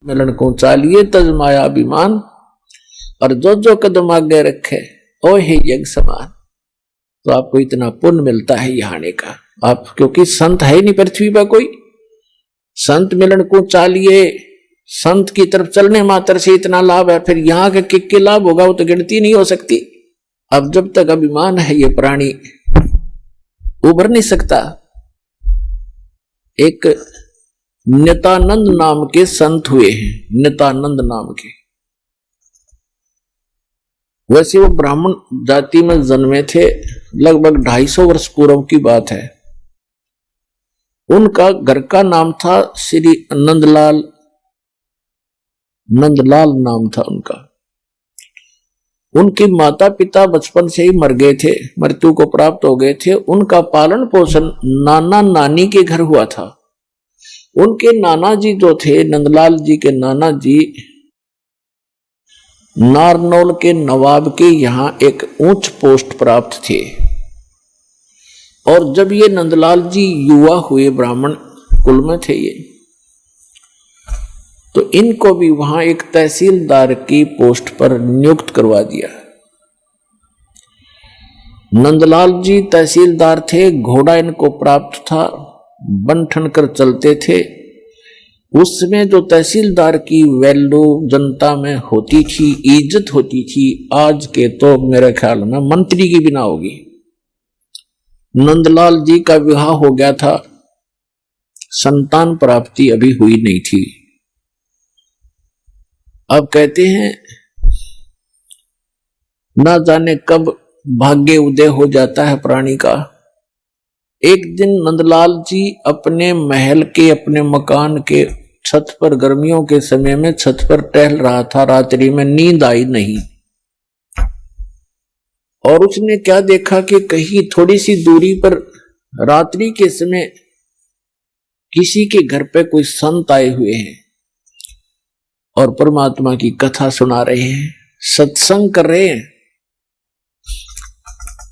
मिलन को चालिए तज माया अभिमान, और जो जो कदम आगे रखे ओ हे यज्ञ समान। तो आपको इतना पुण्य मिलता है यहाँ आने का। आप क्योंकि संत है नहीं पृथ्वी पर कोई, संत मिलन को चालिए, संत की तरफ चलने मात्र से इतना लाभ है, फिर यहाँ के किक लाभ होगा वो तो गिनती नहीं हो सकती। अब जब तक अभिमान है ये प्राणी उभर नहीं सकता। एक नित्यानंद नाम के संत हुए हैं, नित्यानंद नाम के। वैसे वो ब्राह्मण जाति में जन्मे थे, लगभग 250 वर्ष पूर्व की बात है। उनका घर का नाम था श्री नंदलाल, नंदलाल नाम था उनका। उनके माता पिता बचपन से ही मर गए थे, मृत्यु को प्राप्त हो गए थे। उनका पालन पोषण नाना नानी के घर हुआ था। उनके नाना जी जो थे, नंदलाल जी के नाना जी नारनौल के नवाब के यहाँ एक ऊंच पोस्ट प्राप्त थे। और जब ये नंदलाल जी युवा हुए, ब्राह्मण कुल में थे ये, तो इनको भी वहां एक तहसीलदार की पोस्ट पर नियुक्त करवा दिया। नंदलाल जी तहसीलदार थे, घोड़ा इनको प्राप्त था, बंठन कर चलते थे। उसमें जो तहसीलदार की वैल्यू जनता में होती थी, इज्जत होती थी, आज के तो मेरे ख्याल में मंत्री की बिना होगी। नंदलाल जी का विवाह हो गया था, संतान प्राप्ति अभी हुई नहीं थी। अब कहते हैं ना जाने कब भाग्य उदय हो जाता है प्राणी का। एक दिन नंदलाल जी अपने महल के, अपने मकान के छत पर, गर्मियों के समय में छत पर टहल रहा था। रात्रि में नींद आई नहीं, और उसने क्या देखा कि कहीं थोड़ी सी दूरी पर रात्रि के समय किसी के घर पे कोई संत आए हुए हैं और परमात्मा की कथा सुना रहे हैं, सत्संग कर रहे हैं।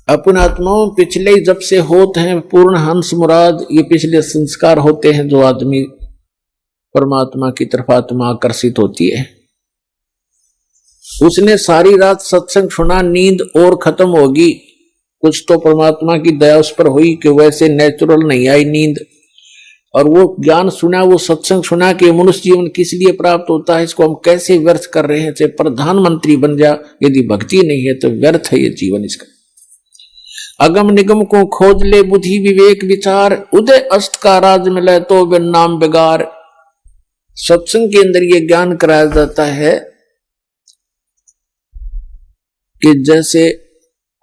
अपने आत्माओं पिछले जब से होते हैं पूर्ण हंस मुराद, ये पिछले संस्कार होते हैं जो आदमी परमात्मा की तरफ आत्मा आकर्षित होती है। उसने सारी रात सत्संग सुना, नींद और खत्म होगी। कुछ तो परमात्मा की दया उस पर हुई कि वैसे नेचुरल नहीं आई नींद, और वो ज्ञान सुना, वो सत्संग सुना कि मनुष्य जीवन किस लिए प्राप्त होता है, इसको हम कैसे व्यर्थ कर रहे हैं। चाहे प्रधानमंत्री बन जा, यदि भक्ति नहीं है तो व्यर्थ है ये जीवन इसका। अगम निगम को खोज ले बुद्धि विवेक विचार, उदय अस्त का राज मिले तो बिन नाम बेगार। सत्संग के अंदर ये ज्ञान कराया जाता है कि जैसे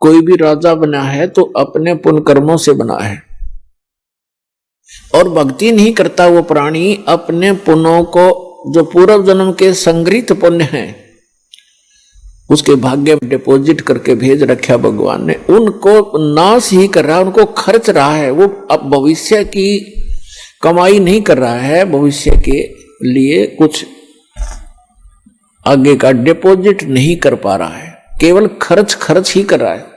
कोई भी राजा बना है तो अपने पुण्य कर्मों से बना है, और भक्ति नहीं करता वो प्राणी अपने पुण्यों को, जो पूर्व जन्म के संग्रहित पुण्य हैं, उसके भाग्य में डिपॉजिट करके भेज रखा भगवान ने, उनको नाश ही कर रहा है, उनको खर्च रहा है। वो अब भविष्य की कमाई नहीं कर रहा है, भविष्य के लिए कुछ आगे का डिपॉजिट नहीं कर पा रहा है, केवल खर्च ही कर रहा है।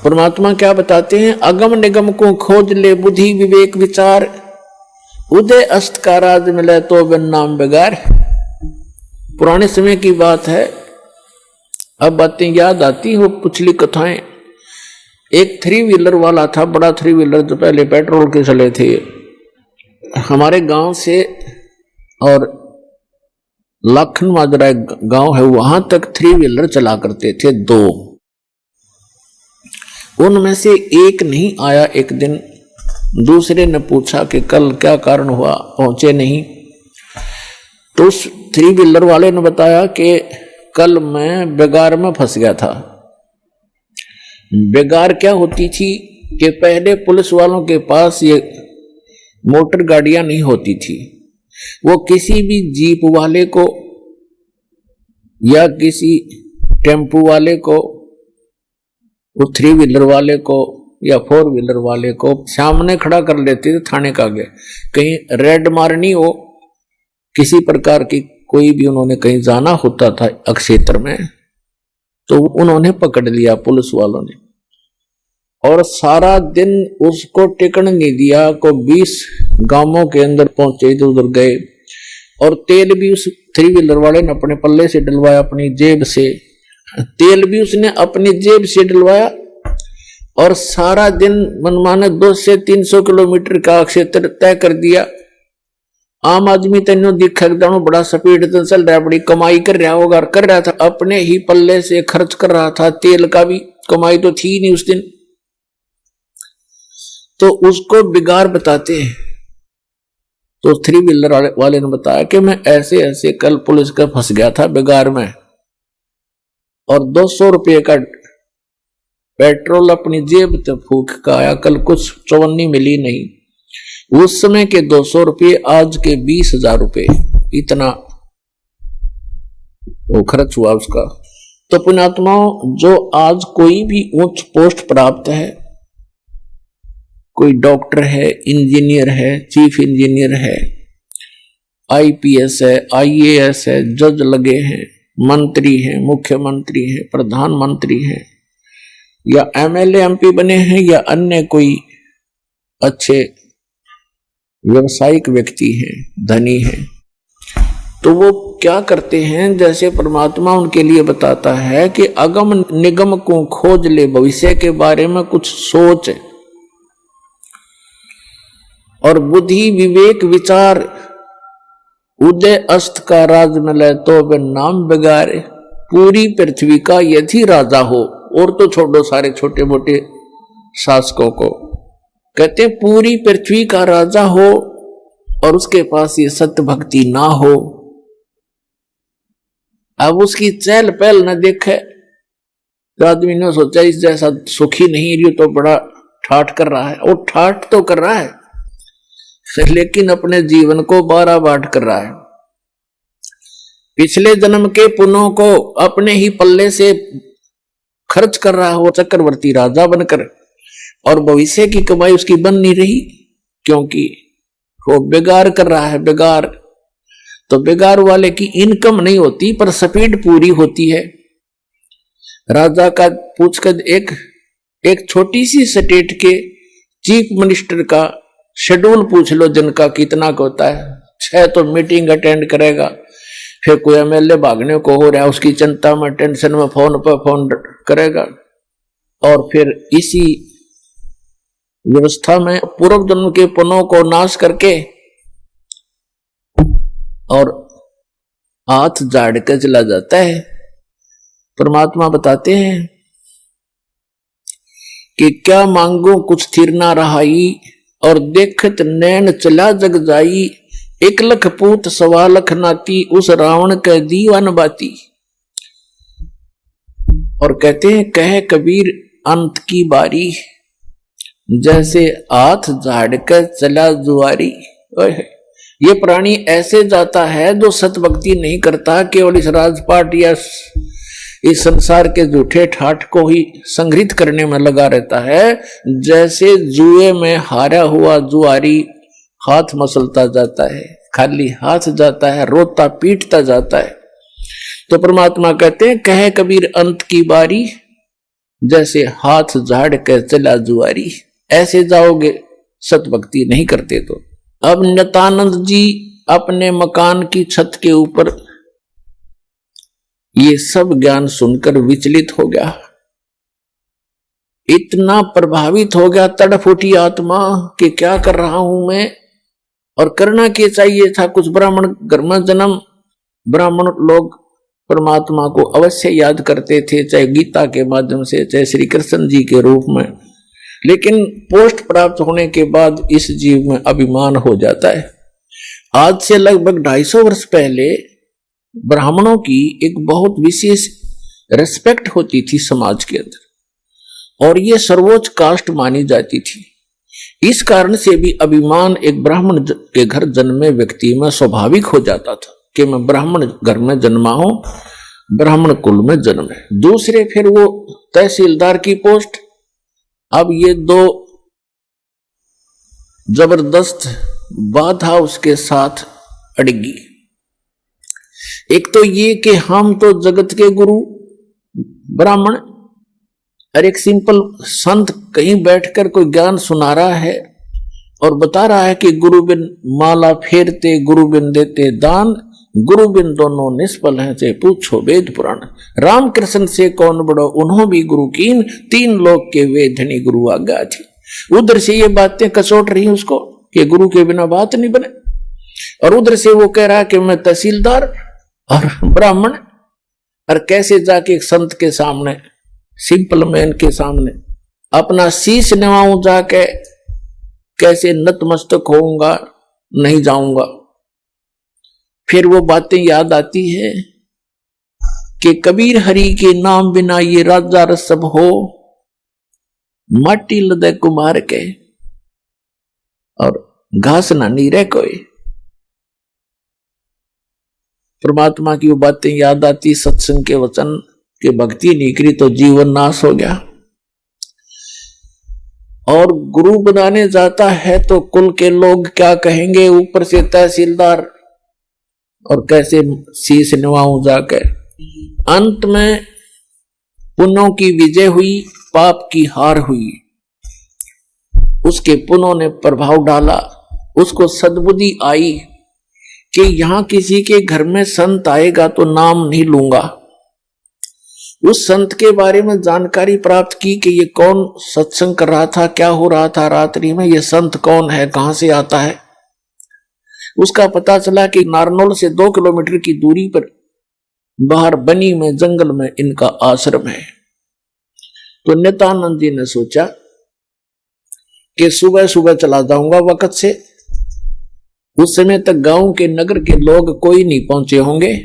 परमात्मा क्या बताते हैं, अगम निगम को खोज ले बुद्धि विवेक विचार, उदय अस्त का राज मिले तो बिन नाम बेगार। पुराने समय की बात है, अब बातें याद आती हो, पिछली कथाएं। एक 3 व्हीलर वाला था, बड़ा 3 व्हीलर जो पहले पेट्रोल के चले थे, हमारे गांव से, और लाखन माजरा गांव है, वहां तक 3 व्हीलर चला करते थे 2। उनमें से एक नहीं आया। एक दिन दूसरे ने पूछा कि कल क्या कारण हुआ, पहुंचे नहीं। तो उस 3 व्हीलर वाले ने बताया कि कल मैं बेगार में फंस गया था। बेगार क्या होती थी कि पहले पुलिस वालों के पास ये मोटर गाड़ियां नहीं होती थी, वो किसी भी जीप वाले को या किसी टेम्पू वाले को, वो 3 व्हीलर वाले को या 4 व्हीलर वाले को सामने खड़ा कर लेते थे थाने का आगे। कहीं रेड मारनी हो, किसी प्रकार की कोई भी उन्होंने कहीं जाना होता था क्षेत्र में, तो उन्होंने पकड़ लिया पुलिस वालों ने, और सारा दिन उसको टिकन नहीं दिया। को 20 गांवों के अंदर पहुंचे, इधर उधर गए, और तेल भी उस 3 व्हीलर वाले ने अपने पल्ले से डलवाया, अपनी जेब से। तेल भी उसने अपनी जेब से डलवाया, और सारा दिन मनमाने 200 से 300 किलोमीटर का क्षेत्र तय कर दिया। आम आदमी तेनो दिखा बड़ा स्पीड से चल रहा है, बड़ी कमाई कर रहा होगा, कर रहा था अपने ही पल्ले से खर्च कर रहा था। तेल का भी कमाई तो थी नहीं उस दिन। तो उसको बिगाड़ बताते हैं। तो 3 व्हीलर वाले ने बताया कि मैं ऐसे ऐसे कल पुलिस का फंस गया था बिगाड़ में, और 200 रुपये का पेट्रोल अपनी जेब से फूक का आया, कल कुछ चवन्नी मिली नहीं। उस समय के 200 रुपये आज के 20,000 रुपये, इतना वो खर्च हुआ उसका। तो पुण्यात्माओं, जो आज कोई भी उच्च पोस्ट प्राप्त है, कोई डॉक्टर है, इंजीनियर है, चीफ इंजीनियर है, आईपीएस है, आईएएस है, जज लगे हैं, मंत्री हैं, मुख्यमंत्री हैं, प्रधानमंत्री हैं, या एमएलए एमपी बने हैं, या अन्य कोई अच्छे व्यावसायिक व्यक्ति हैं, धनी हैं, तो वो क्या करते हैं, जैसे परमात्मा उनके लिए बताता है कि अगम निगम को खोज ले, भविष्य के बारे में कुछ सोच और बुद्धि विवेक विचार, उदय अस्त का राज मिले तो वे नाम बिगाड़े। पूरी पृथ्वी का यदि राजा हो, और तो छोड़ो सारे छोटे मोटे शासकों को, कहते हैं पूरी पृथ्वी का राजा हो और उसके पास ये सत्य भक्ति ना हो, अब उसकी चहल पहल न देखे, तो आदमी ने सोचा इस जैसा सुखी नहीं रही तो बड़ा ठाठ कर रहा है। और ठाठ तो कर रहा है, लेकिन अपने जीवन को 12 बाट कर रहा है। पिछले जन्म के पुण्यों को अपने ही पल्ले से खर्च कर रहा हो चक्रवर्ती राजा बनकर, और भविष्य की कमाई उसकी बन नहीं रही, क्योंकि वो बेगार कर रहा है। बेगार तो बेगार वाले की इनकम नहीं होती, पर स्पीड पूरी होती है। राजा का पूछकर एक छोटी सी स्टेट के चीफ मिनिस्टर का शेड्यूल पूछ लो, जिनका कितना का होता है। 6 तो मीटिंग अटेंड करेगा, फिर कोई एमएलए भागने को हो रहा है, उसकी चिंता में टेंशन में फोन पर फोन करेगा, और फिर इसी व्यवस्था में पूर्व जन्म के पुण्यों को नाश करके और हाथ झाड़ के चला जाता है। परमात्मा बताते हैं कि क्या मांगो कुछ स्थिर ना रहाई, और देखत नैन चला जग जाई। 1 लख पूत 1.25 लाख नाती, उस रावण के दीवान बाती। और कहते हैं कहे कबीर अंत की बारी, जैसे हाथ झाड़ कर चला जुआरी। ये प्राणी ऐसे जाता है जो सतभक्ति नहीं करता, केवल इस राजपाट या इस संसार के झूठे ठाठ को ही संग्रहित करने में लगा रहता है। जैसे जुए में हारा हुआ जुआरी हाथ मसलता जाता है, खाली हाथ जाता है, रोता पीटता जाता है। तो परमात्मा कहते हैं कहे कबीर अंत की बारी, जैसे हाथ झाड़ कर चला जुआरी। ऐसे जाओगे सतभक्ति नहीं करते तो। अब नित्यानंद जी अपने मकान की छत के ऊपर ये सब ज्ञान सुनकर विचलित हो गया, इतना प्रभावित हो गया, तड़फ उठी आत्मा कि क्या कर रहा हूं मैं, और करना क्या चाहिए था। कुछ ब्राह्मण घर में जन्म, ब्राह्मण लोग परमात्मा को अवश्य याद करते थे, चाहे गीता के माध्यम से, चाहे श्री कृष्ण जी के रूप में, लेकिन पोस्ट प्राप्त होने के बाद इस जीव में अभिमान हो जाता है। आज से लगभग 250 वर्ष पहले ब्राह्मणों की एक बहुत विशेष रिस्पेक्ट होती थी समाज के अंदर, और ये सर्वोच्च कास्ट मानी जाती थी। इस कारण से भी अभिमान एक ब्राह्मण के घर जन्मे व्यक्ति में स्वाभाविक हो जाता था कि मैं ब्राह्मण घर में जन्मा हूं, ब्राह्मण कुल में जन्म है। दूसरे फिर वो तहसीलदार की पोस्ट। अब ये 2 जबरदस्त बाधा उसके साथ अड़गी। एक तो ये कि हम तो जगत के गुरु ब्राह्मण, और एक सिंपल संत कहीं बैठकर कोई ज्ञान सुना रहा है और बता रहा है कि गुरु बिन माला फेरते, गुरु बिन देते दान, गुरु बिन दोनों निष्फल हैं, से पूछो वेद पुराण। रामकृष्ण से कौन बड़ो, उन्हों भी गुरु कीन, तीन लोक के वेदनी गुरु आज्ञा थी। उधर से ये बातें कसोट रही उसको कि गुरु के बिना बात नहीं बने, और उधर से वो कह रहा है कि मैं तहसीलदार और ब्राह्मण, और कैसे जाके एक संत के सामने, सिंपल मैन के सामने अपना शीश निवाऊं, जाके कैसे नतमस्तक होऊंगा, नहीं जाऊंगा। फिर वो बातें याद आती है कि कबीर हरि के नाम बिना ये राजा रसब हो, माटी लदे कुमार के और घास ना नीरे कोई। परमात्मा की वो बातें याद आती, सत्संग के वचन के भक्ति नहीं करी तो जीवन नाश हो गया। और गुरु बनाने जाता है तो कुल के लोग क्या कहेंगे, ऊपर से तहसीलदार, और कैसे शीश निवाऊं जाकर। अंत में पुण्यों की विजय हुई, पाप की हार हुई। उसके पुण्यों ने प्रभाव डाला, उसको सद्बुद्धि आई कि यहां किसी के घर में संत आएगा तो नाम नहीं लूंगा। उस संत के बारे में जानकारी प्राप्त की कि ये कौन सत्संग कर रहा था, क्या हो रहा था रात्रि में, ये संत कौन है, कहां से आता है। उसका पता चला कि नारनौल से 2 किलोमीटर की दूरी पर बाहर बनी में जंगल में इनका आश्रम है। तो नित्यानंद जी ने सोचा कि सुबह सुबह चला जाऊंगा वक्त से, उस समय तक गांव के नगर के लोग कोई नहीं पहुंचे होंगे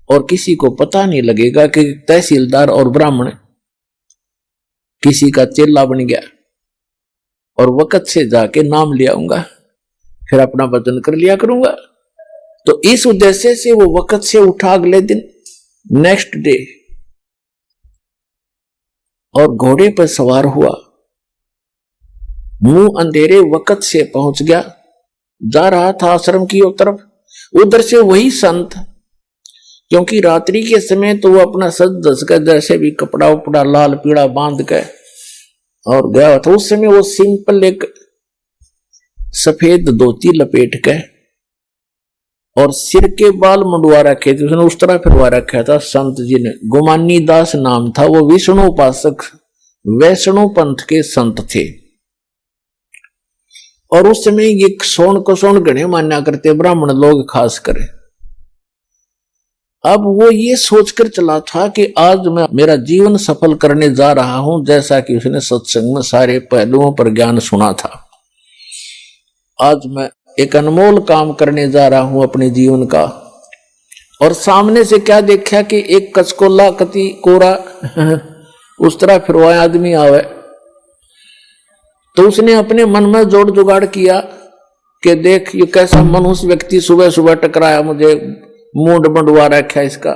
और किसी को पता नहीं लगेगा कि तहसीलदार और ब्राह्मण किसी का चेला बन गया, और वक्त से जाके नाम ले आऊंगा, फिर अपना वचन कर लिया करूंगा। तो इस उद्देश्य से वो वक्त से उठा अगले दिन, नेक्स्ट डे, और घोड़े पर सवार हुआ, मुंह अंधेरे वक्त से पहुंच गया, जा रहा था आश्रम की तरफ। उधर से वही संत, क्योंकि रात्रि के समय तो वो अपना सज धज कर जैसे भी कपड़ा उपड़ा लाल पीड़ा बांध के और गया था। उस समय वो सिंपल एक सफेद धोती लपेट के और सिर के बाल मुंडवा रखे थे, उसने उस तरह फिरवा रखा था संत जी ने। गुमानी दास नाम था, वो विष्णु उपासक वैष्णव पंथ के संत थे। और उस समय ये सोन को सोन गणे मान्या करते ब्राह्मण लोग खास कर। अब वो ये सोचकर चला था कि आज मैं मेरा जीवन सफल करने जा रहा हूं, जैसा कि उसने सत्संग में सारे पहलुओं पर ज्ञान सुना था। आज मैं एक अनमोल काम करने जा रहा हूं अपने जीवन का। और सामने से क्या देखा कि एक कचकोला कति कोरा उस तरह फिरवाया आदमी आवे। तो उसने अपने मन में जोड़ जुगाड़ किया कि देख ये कैसा मनुष्य व्यक्ति सुबह सुबह टकराया मुझे, मूंड मंडवा रखा इसका।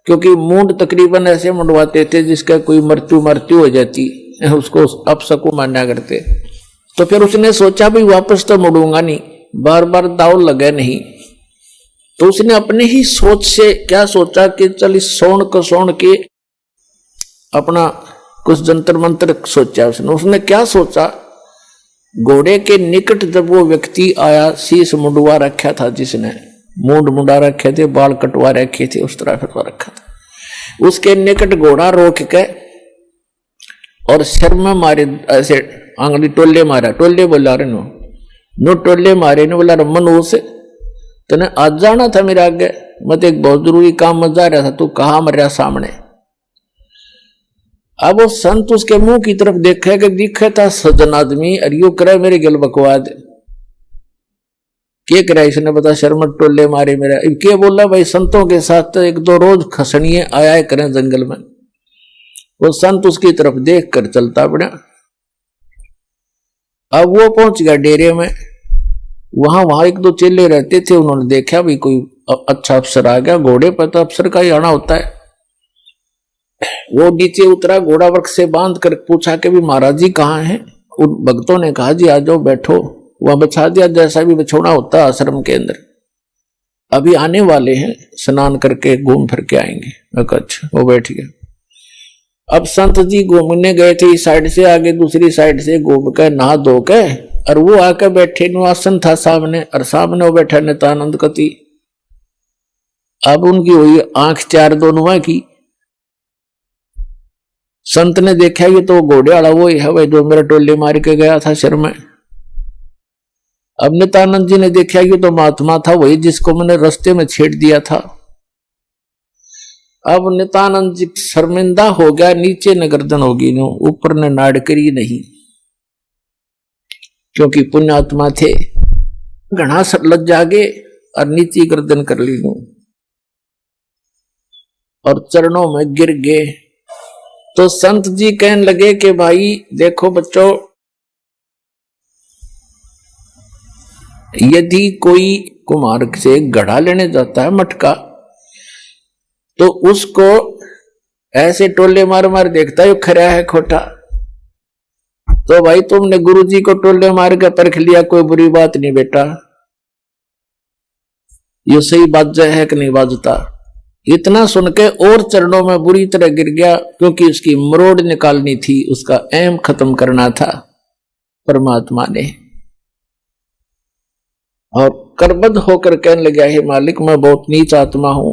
क्योंकि मूंड तकरीबन ऐसे मंडवाते थे जिसका कोई मृत्यु हो जाती, उसको अपशकुन माना करते। तो फिर उसने सोचा भी वापस तो मुड़ूंगा नहीं, बार बार दाव लगे नहीं। तो उसने अपने ही सोच से क्या सोचा कि चल इस सोन को सोन के अपना कुछ जंतर मंत्र सोचा। उसने क्या सोचा, घोड़े के निकट जब वो व्यक्ति आया, शीश मुंडवा रखा था जिसने, मूंड मुंडा रखे थे, बाल कटवा रखे थे, उस तरह फिरवा रखा था। उसके निकट घोड़ा रोक के और सिर में मारे, ऐसे आंगली टोले मारा, टोले बोला रे नो टोले मारे ने बोला रमन से तने आज जाना था मेरे आगे, मैं तो एक बहुत जरूरी काम में जा रहा था, तू कहा मर सामने। अब वो संत उसके मुंह की तरफ देखा कि दिखे था सज्जन आदमी, और यू करे मेरे गिल बकवाद क्या करा इसने, बता शर्मट टोले मारे मेरा क्या बोला भाई। संतों के साथ तो 1-2 रोज खसनिए आया करें जंगल में। वो संत उसकी तरफ देख कर चलता पड़ा। अब वो पहुंच गया डेरे में। वहां 1-2 चेले रहते थे, उन्होंने देखा भी कोई अच्छा अफसर आ गया। घोड़े पर तो अफसर का ही आना होता है। वो नीचे उतरा, घोड़ा वृक्ष से बांध कर पूछा कि भी महाराज जी कहाँ हैं। उन भक्तों ने कहा जी आ जाओ बैठो, वहां बिछा दिया जैसा भी बिछोना होता है आश्रम के अंदर। अभी आने वाले हैं, स्नान करके घूम फिर के आएंगे। अच्छा, वो बैठ गया। अब संत जी घूमने गए थे इस साइड से, आगे दूसरी साइड से घूम कर नहा धो के, और वो आकर बैठे, आसन था सामने, और सामने वो बैठा नित्यानंद कति। अब उनकी हुई आंख चार दोनों की। संत ने देखा ये तो घोड़े वाला वो ही है भाई जो मेरा टोले मार के गया था शर में। अब नित्यानंद जी ने देखा ये तो महात्मा था वही जिसको मैंने रास्ते में छेड़ दिया था। अब नित्यानंद जी शर्मिंदा हो गया, नीचे न गर्दन होगी नो, ऊपर ने नाड़ करी नहीं, क्योंकि पुण्यात्मा थे। घना लज जागे और नीचे गर्दन कर ली नो, और चरणों में गिर गए। तो संत जी कहने लगे कि भाई देखो बच्चों, यदि कोई कुम्हार से घड़ा लेने जाता है मटका, तो उसको ऐसे टोले मार मार देखता है खरा है खोटा। तो भाई तुमने गुरुजी को टोले मार के परख लिया, कोई बुरी बात नहीं बेटा, ये सही बात है कि नहीं बाजता। इतना सुन के और चरणों में बुरी तरह गिर गया, क्योंकि उसकी मरोड़ निकालनी थी, उसका एम खत्म करना था परमात्मा ने। और करबद्ध होकर कहने लगा, हे मालिक मैं बहुत नीच आत्मा हूं,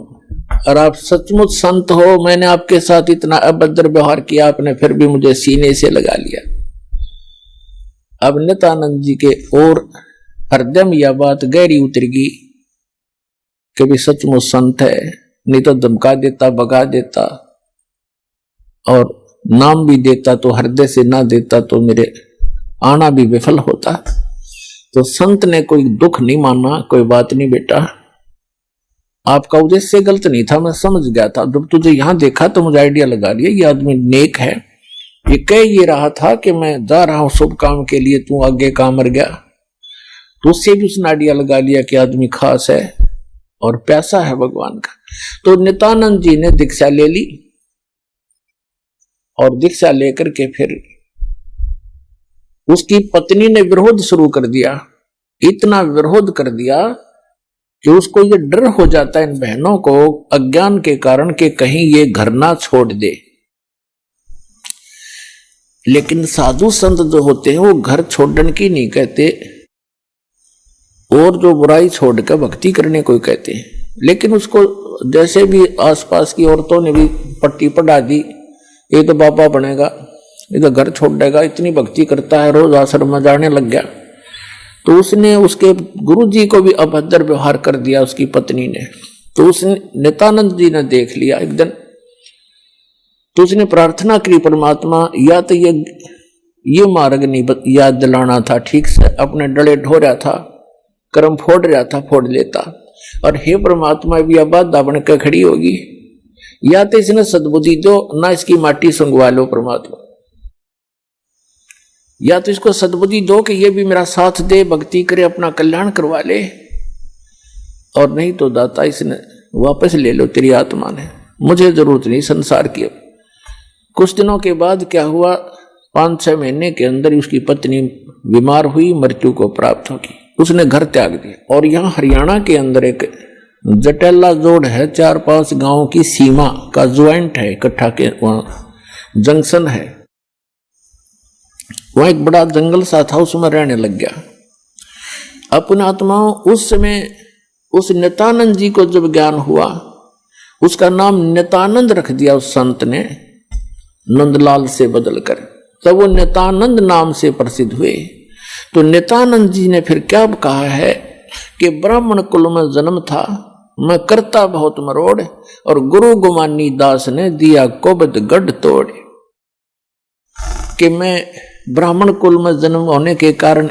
और आप सचमुच संत हो, मैंने आपके साथ इतना अभद्र व्यवहार किया, आपने फिर भी मुझे सीने से लगा लिया। अब नित्यानंद जी के और हृदय में यह बात गहरी उतरगी कि भी सचमुच संत है, नहीं तो धमका देता, भगा देता, और नाम भी देता तो हृदय से ना देता तो मेरे आना भी विफल होता। तो संत ने कोई दुख नहीं माना, कोई बात नहीं बेटा, आपका उद्देश्य गलत नहीं था, मैं समझ गया था। जब तुझे यहां देखा तो मुझे आइडिया लगा लिया ये आदमी नेक है। ये कह ये रहा था कि मैं जा रहा हूं शुभ काम के लिए, तू आगे काम मर गया, तो उससे भी उसने आइडिया लगा लिया कि आदमी खास है और प्यासा है भगवान का। तो नित्यानंद जी ने दीक्षा ले ली, और दीक्षा लेकर के फिर उसकी पत्नी ने विरोध शुरू कर दिया। इतना विरोध कर दिया कि उसको ये डर हो जाता है इन बहनों को अज्ञान के कारण कि कहीं ये घर ना छोड़ दे। लेकिन साधु संत जो होते हैं वो घर छोड़ने की नहीं कहते, और जो बुराई छोड़ कर भक्ति करने को कहते हैं। लेकिन उसको जैसे भी आसपास की औरतों ने भी पट्टी पढ़ा दी, ये तो बाबा बनेगा, ये तो घर छोड़ देगा, इतनी भक्ति करता है, रोज आश्रम में जाने लग गया। तो उसने उसके गुरुजी को भी अभद्र व्यवहार कर दिया उसकी पत्नी ने। तो उसने नित्यानंद जी ने देख लिया एक दिन, तो उसने प्रार्थना करी परमात्मा या तो ये मार्ग नहीं याद दिलाना था ठीक से, अपने डले ढो रहा था, कर्म फोड़ रहा था, फोड़ लेता। और हे परमात्मा भी अब बाधा बन के खड़ी होगी, या तो इसने सद्बुद्धि दो, ना इसकी माटी संगवा लो परमात्मा, या तो इसको सद्बुद्धि दो कि ये भी मेरा साथ दे, भक्ति करे, अपना कल्याण करवा ले, और नहीं तो दाता इसने वापस ले लो, तेरी आत्मा ने, मुझे जरूरत नहीं संसार की। कुछ दिनों के बाद क्या हुआ, 5-6 महीने के अंदर उसकी पत्नी बीमार हुई, मृत्यु को प्राप्त होगी, उसने घर त्याग दिया। और यहाँ हरियाणा के अंदर एक जटेला जोड़ है, 4-5 गांवों की सीमा का ज्वाइंट है, इकट्ठा के वहां जंक्शन है, वहां एक बड़ा जंगल सा था, उसमें रहने लग गया। अपने आत्माओं उस समय उस नित्यानंद जी को जब ज्ञान हुआ, उसका नाम नित्यानंद रख दिया उस संत ने, नंदलाल से बदलकर, तब वो नित्यानंद नाम से प्रसिद्ध हुए। तो नित्यानंद जी ने फिर क्या कहा है कि ब्राह्मण कुल में जन्म था, मैं करता बहुत मरोड़, और गुरु गुमानी दास ने दिया कोबद गढ़ तोड़। कि मैं ब्राह्मण कुल में जन्म होने के कारण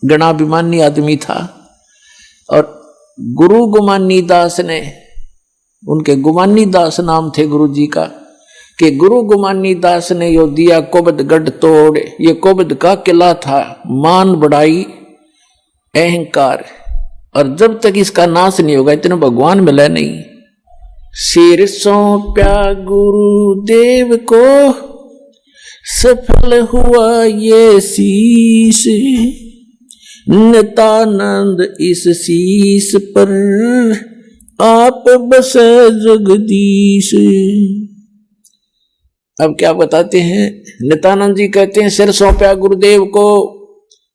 गणाभिमानी आदमी था, और गुरु गुमानी दास ने, उनके गुमानी दास नाम थे गुरु जी का, कि गुरु गुमानी दास ने यो दिया कोबद गढ़ तोड़। ये कोबद का किला था, मान बढ़ाई अहंकार, और जब तक इसका नाश नहीं होगा इतना भगवान मिला नहीं। सिर सौंप्या गुरुदेव को, सफल हुआ ये शीश, नित्यानंद इस शीश पर आप बसे जगदीश। अब क्या बताते हैं, नित्यानंद जी कहते हैं सिर सौंपया गुरुदेव को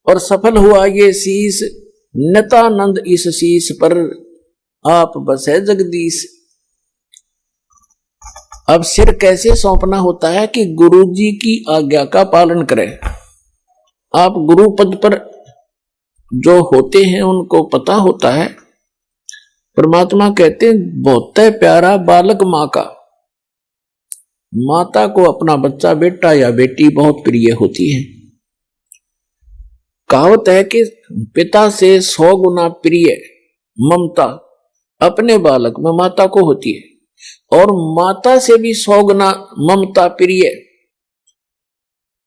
और सफल हुआ ये शीश, नित्यानंद इस शीश पर आप बसे जगदीश। अब सिर कैसे सौंपना होता है कि गुरु जी की आज्ञा का पालन करें। आप गुरु पद पर जो होते हैं उनको पता होता है, परमात्मा कहते हैं बहुत प्यारा बालक माँ का। माता को अपना बच्चा बेटा या बेटी बहुत प्रिय होती है। कहावत है कि पिता से 100 गुना प्रिय ममता अपने बालक में माता को होती है, और माता से भी 100 गुना ममता प्रिय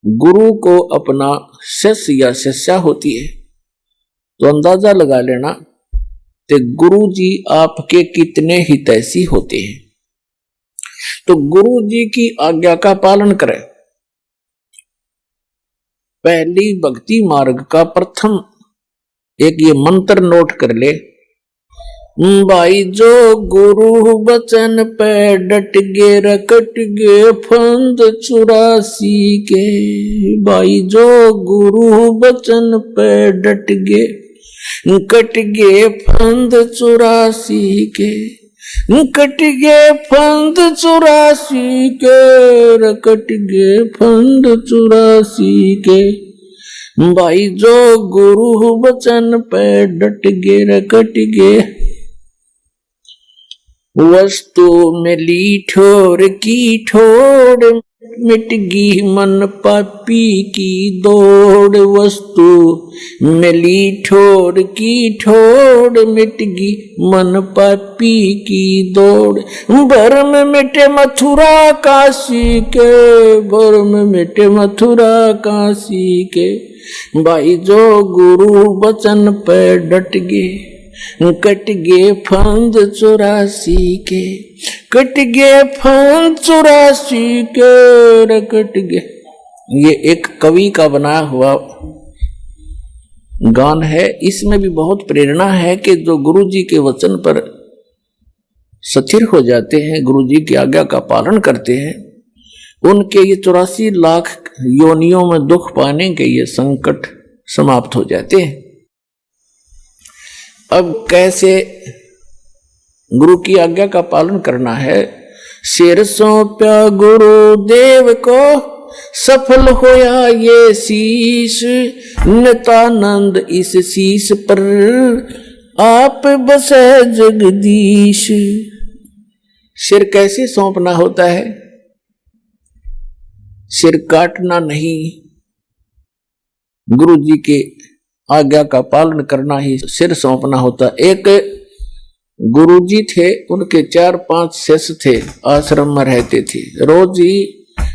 गुरु को अपना शिष्य या शिष्या होती है। तो अंदाजा लगा लेना कि गुरु जी आपके कितने हितैषी होते हैं। तो गुरु जी की आज्ञा का पालन करें। पहली भक्ति मार्ग का प्रथम एक ये मंत्र नोट कर ले, भाई जो गुरु बचन पे डट गे रकट गे फंद 84 के। भाई जो गुरु बचन पे डट गे कट गे फंद 84 के, कट गे फंद 84 के, रकट गे फंद 84 के। भाई जो गुरु बचन पे डट गे रकट गे, वस्तु मिली ठोर की ठोड़ मिटगी मन पापी की दौड़। वस्तु मिली ठोर की ठोड़ मिटगी मन पापी की दौड़। भरम मिटे मथुरा काशी के, भरम मिटे मथुरा काशी के। भाई जो गुरु बचन पे डट गे कट गे फंद 84 के, कट गे फंद 84 के, कट गे। ये एक कवि का बनाया हुआ गान है। इसमें भी बहुत प्रेरणा है कि जो गुरु जी के वचन पर स्थिर हो जाते हैं, गुरु जी की आज्ञा का पालन करते हैं, उनके ये 84 लाख योनियों में दुख पाने के ये संकट समाप्त हो जाते हैं। अब कैसे गुरु की आज्ञा का पालन करना है। सिर सौंपया गुरुदेव को सफल होया ये शीश, नित्यानंद इस शीश पर आप बसे जगदीश। सिर कैसे सौंपना होता है? सिर काटना नहीं, गुरु जी के आज्ञा का पालन करना ही सिर सौंपना होता। एक गुरुजी थे, उनके 4-5 शिष्य थे, आश्रम में रहते थे। रोज ही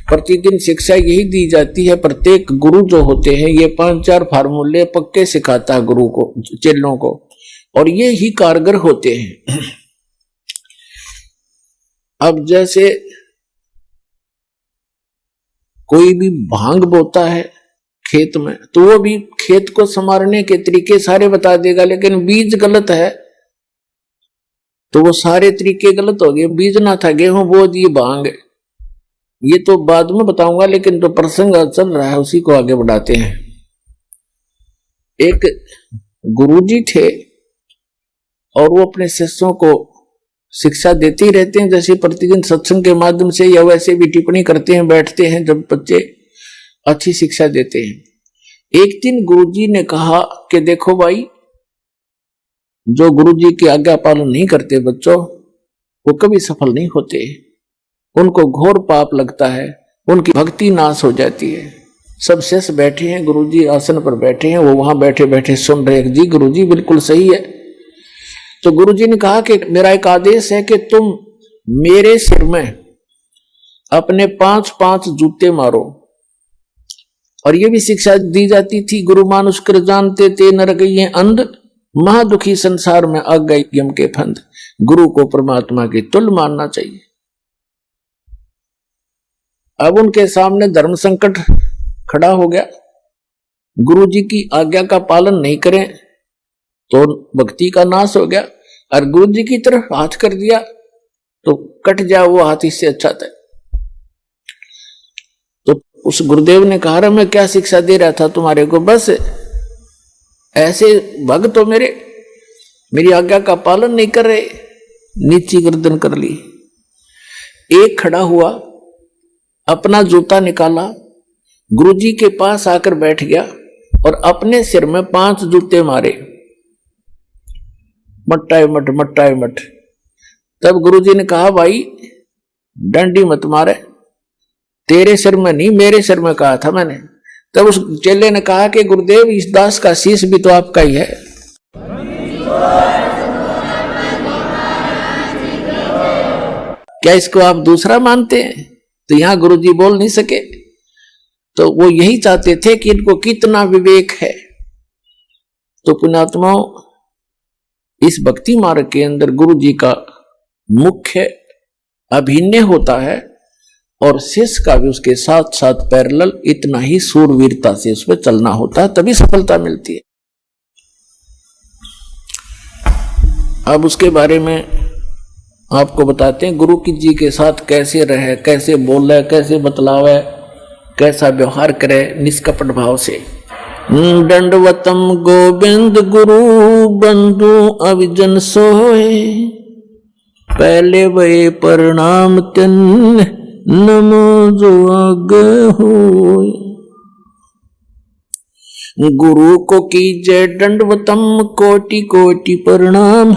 प्रतिदिन शिक्षा यही दी जाती है। प्रत्येक गुरु जो होते हैं ये 5-4 फार्मूले पक्के सिखाता है गुरु को, चेलों को, और ये ही कारगर होते हैं। अब जैसे कोई भी भांग बोता है खेत में, तो वो भी खेत को संवारने के तरीके सारे बता देगा, लेकिन बीज गलत है तो वो सारे तरीके गलत हो गए। बीज ना था, गेहूं बो दी भांग। ये तो बाद में बताऊंगा, लेकिन जो प्रसंग चल रहा है उसी को आगे बढ़ाते हैं। एक गुरुजी थे और वो अपने शिष्यों को शिक्षा देते ही रहते हैं, जैसे प्रतिदिन सत्संग के माध्यम से या वैसे भी टिप्पणी करते हैं, बैठते हैं जब बच्चे, अच्छी शिक्षा देते हैं। एक दिन गुरुजी ने कहा कि देखो भाई, जो गुरुजी की आज्ञा पालन नहीं करते बच्चों, वो कभी सफल नहीं होते, उनको घोर पाप लगता है, उनकी भक्ति नाश हो जाती है। सब शिष्य बैठे हैं, गुरुजी आसन पर बैठे हैं, वो वहां बैठे बैठे सुन रहे हैं। जी गुरुजी बिल्कुल सही है। तो गुरुजी ने कहा कि मेरा एक आदेश है कि तुम मेरे सिर में अपने 5-5 जूते मारो। और ये भी शिक्षा दी जाती थी, गुरु मानुष कर जानते ते नर गए अंध, महादुखी संसार में आ गए यम के फंद। गुरु को परमात्मा की तुल्य मानना चाहिए। अब उनके सामने धर्म संकट खड़ा हो गया। गुरु जी की आज्ञा का पालन नहीं करें तो भक्ति का नाश हो गया, और गुरु जी की तरफ हाथ कर दिया तो कट जाए वो हाथ, इससे अच्छा था। उस गुरुदेव ने कहा रे मैं क्या शिक्षा दे रहा था तुम्हारे को, बस ऐसे भक्त हो मेरी आज्ञा का पालन नहीं कर रहे। नीची गर्दन कर ली। एक खड़ा हुआ, अपना जूता निकाला, गुरुजी के पास आकर बैठ गया और अपने सिर में 5 जूते मारे, मट्टाई मट मट्टाई मट। तब गुरुजी ने कहा भाई डंडी मत मारे, तेरे सिर में नहीं मेरे सिर में कहा था मैंने। तब उस चेले ने कहा कि गुरुदेव इस दास का शीश भी तो आपका ही है। क्या इसको आप दूसरा मानते हैं? तो यहां गुरुजी बोल नहीं सके। तो वो यही चाहते थे कि इनको कितना विवेक है। तो पुण्यात्माओं, इस भक्ति मार्ग के अंदर गुरुजी का मुख्य अभिनय होता है और शिष्य का भी उसके साथ साथ पैरेलल इतना ही सूरवीरता से उस पर चलना होता है, तभी सफलता मिलती है। अब उसके बारे में आपको बताते हैं गुरु जी के साथ कैसे रहे, कैसे बोले, कैसे बतलावे, कैसा व्यवहार करे निष्कपट भाव से। दंडवतम गोविंद गुरु बंधु अविजन सोए, पहले वे प्रणाम तिन नमो जो आगे होए। गुरु को कीजय दंडवतम कोटि कोटि प्रणाम,